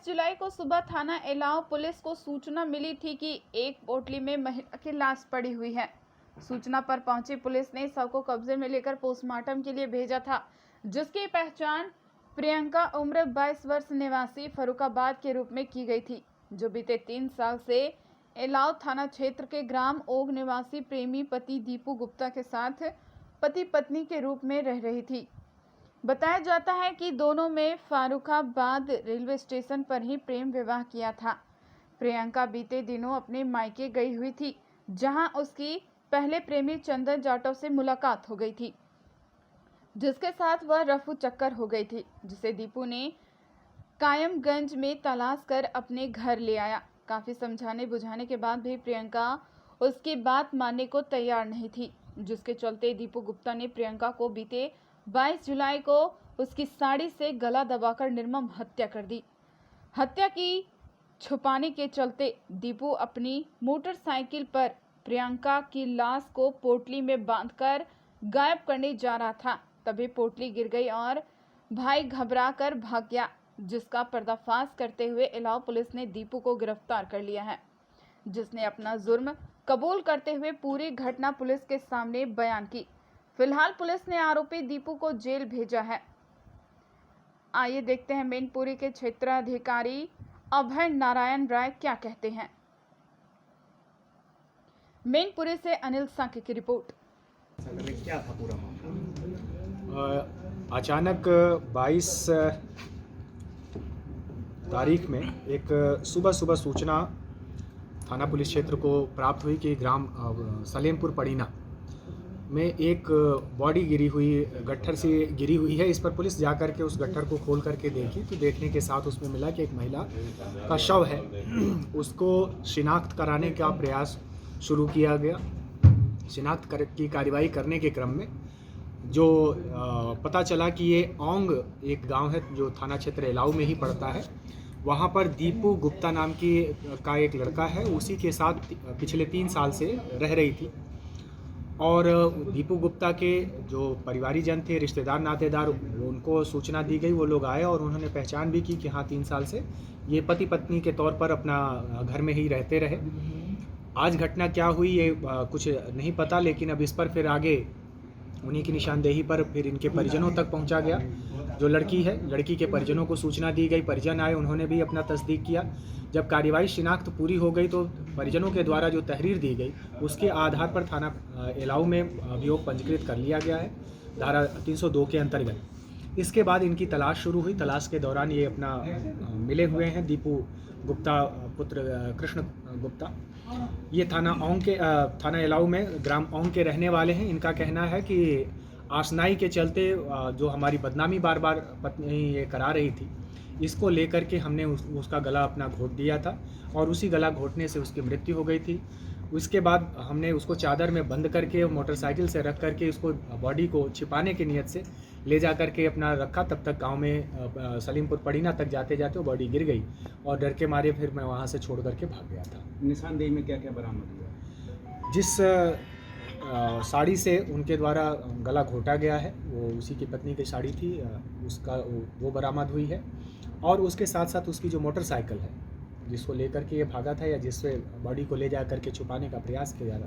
जुलाई को सुबह थाना एलाव पुलिस को सूचना मिली थी कि एक पोटली में महिला की लाश पड़ी हुई है। सूचना पर पहुंची पुलिस ने शव को कब्जे में लेकर पोस्टमार्टम के लिए भेजा था, जिसकी पहचान प्रियंका उम्र 22 वर्ष निवासी फरुखाबाद के रूप में की गई थी, जो बीते 3 साल से एलाव थाना क्षेत्र के ग्राम ओग निवासी प्रेमी पति दीपू गुप्ता के साथ पति पत्नी के रूप में रह रही थी। बताया जाता है कि दोनों में फरुखाबाद रेलवे स्टेशन पर ही प्रेम विवाह किया था। प्रियंका बीते दिनों अपने मायके गई हुई थी, जहां उसकी पहले प्रेमी चंदन जाटव से मुलाकात हो गई थी, जिसके साथ वह रफू चक्कर हो गई थी, जिसे दीपू ने कायमगंज में तलाश कर अपने घर ले आया। काफी समझाने बुझाने के बाद भी प्रियंका उसकी बात मानने को तैयार नहीं थी, जिसके चलते दीपू गुप्ता ने प्रियंका को बीते 22 जुलाई को उसकी साड़ी से गला दबाकर निर्मम हत्या कर दी। हत्या की छुपाने के चलते दीपू अपनी मोटरसाइकिल पर प्रियंका की लाश को पोटली में बांधकर गायब करने जा रहा था। तभी पोटली गिर गई और भाई घबराकर भाग गया, जिसका पर्दाफाश करते हुए एलाव पुलिस ने दीपू को गिरफ्तार कर लिया है, जिसने अपना जुर्म कबूल करते हुए पूरी घटना पुलिस के सामने बयान की। फिलहाल पुलिस ने आरोपी दीपू को जेल भेजा है। आइए देखते हैं मैनपुरी के क्षेत्राधिकारी अभय नारायण राय क्या कहते हैं। मैनपुरी से अनिल सांके की रिपोर्ट। क्या था पूरा मामला? अचानक 22 तारीख में एक सुबह सूचना थाना पुलिस क्षेत्र को प्राप्त हुई कि ग्राम सलेमपुर पड़ीना में एक बॉडी गिरी हुई, गट्ठर से गिरी हुई है। इस पर पुलिस जाकर के उस गट्ठर को खोल करके देखी तो देखने के साथ उसमें मिला कि एक महिला का शव है। उसको शिनाख्त कराने का प्रयास शुरू किया गया। शिनाख्त की कार्रवाई करने के क्रम में जो पता चला कि ये ओंग एक गांव है जो थाना क्षेत्र एलाऊ में ही पड़ता है। वहाँ पर दीपू गुप्ता नाम का एक लड़का है, उसी के साथ पिछले 3 साल से रह रही थी। और दीपू गुप्ता के जो परिवारी जन थे, रिश्तेदार नातेदार, उनको सूचना दी गई। वो लोग आए और उन्होंने पहचान भी की कि हाँ 3 साल से ये पति पत्नी के तौर पर अपना घर में ही रहते रहे। आज घटना क्या हुई ये कुछ नहीं पता, लेकिन अब इस पर फिर आगे उन्हीं की निशानदेही पर फिर इनके परिजनों तक पहुंचा गया। जो लड़की है, लड़की के परिजनों को सूचना दी गई, परिजन आए, उन्होंने भी अपना तस्दीक किया। जब कार्रवाई शिनाख्त पूरी हो गई तो परिजनों के द्वारा जो तहरीर दी गई उसके आधार पर थाना एलाऊ में अभियोग पंजीकृत कर लिया गया है धारा 302 के अंतर्गत। इसके बाद इनकी तलाश शुरू हुई। तलाश के दौरान ये अपना मिले हुए हैं दीपू गुप्ता पुत्र कृष्ण गुप्ता। ये थाना एलाऊ में ग्राम ओंग के रहने वाले हैं। इनका कहना है कि आशनाई के चलते जो हमारी बदनामी बार बार पत्नी ये करा रही थी, इसको लेकर के हमने उसका गला अपना घोट दिया था और उसी गला घोटने से उसकी मृत्यु हो गई थी। उसके बाद हमने उसको चादर में बंद करके मोटरसाइकिल से रख करके उसको बॉडी को छिपाने की नीयत से ले जा करके अपना रखा। तब तक गांव में सलीमपुर पड़ीना तक जाते जाते वो बॉडी गिर गई और डर के मारे फिर मैं वहां से छोड़ करके भाग गया था। निशानदेही में क्या क्या बरामद हुआ? जिस साड़ी से उनके द्वारा गला घोटा गया है वो उसी की पत्नी की साड़ी थी, उसका वो बरामद हुई है। और उसके साथ साथ उसकी जो मोटरसाइकिल है जिसको लेकर के ये भागा था या जिससे बॉडी को ले जा करके छुपाने का प्रयास किया जा रहा